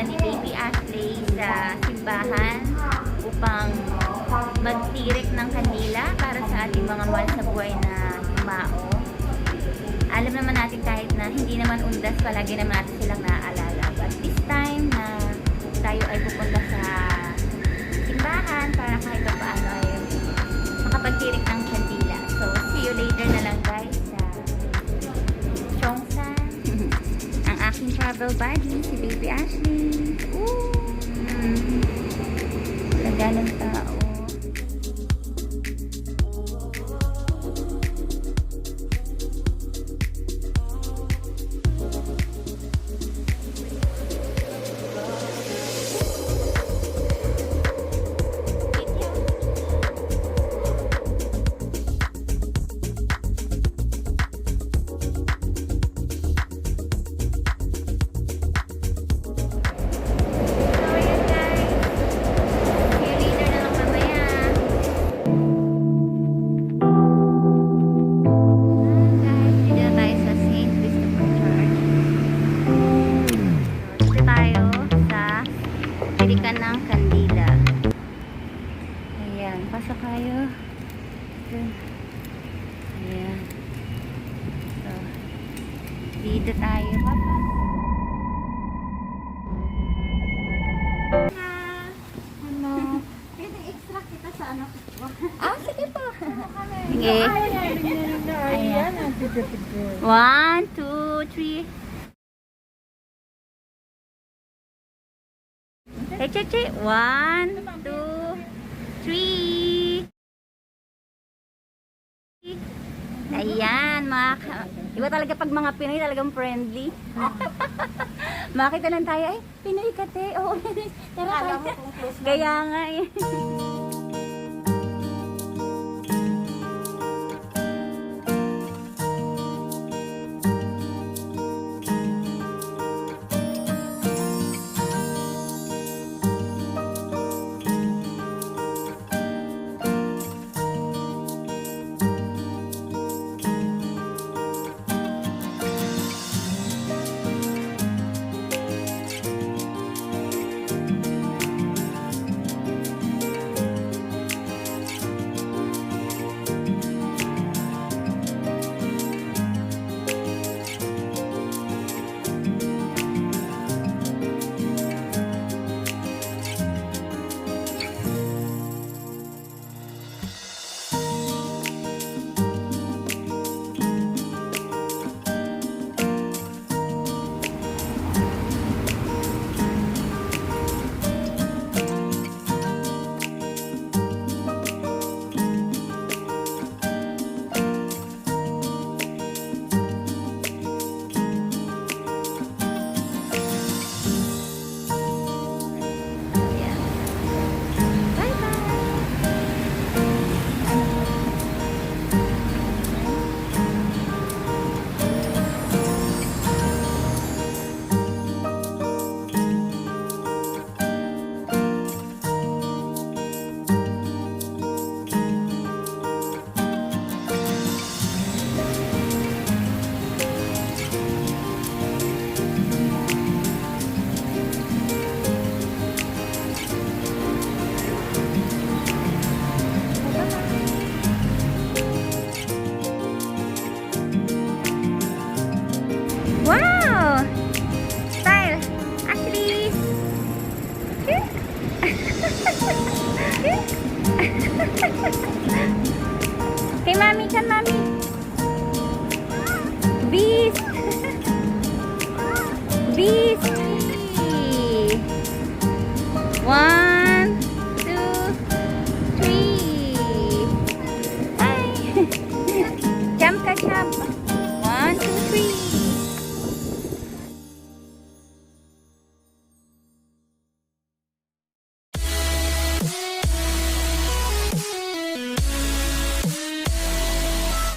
pinunta ni Baby Ashley sa simbahan upang magtirik ng kandila para sa ating mga mahal sa buhay na yumao. Alam naman natin kahit na hindi naman undas, palagi naman natin silang naaalala. But this time na tayo ay pupunta sa simbahan para kahit pa paano ay makapagtirik ng kandila. So, see you later na lang guys sa Cheongsan. Ang aking travel buddy, si Baby Ashley. Laga ng tao. Ng kandila. Ayan, pasok kayo. Ayan. So, dito tayo. Ano? Pwede extra kita sa ano? Sige po. Sige. Ayan. 1, 2, 3. Che. 1, 2, 3. Ayan, iba talaga pag mga Pinoy talagang friendly. Makita lang tayo, ay, Pinoy ka te. Oo, tara tayo. Kaya nga eh. Wow! Style! Ashley! Kay mami, kan mami?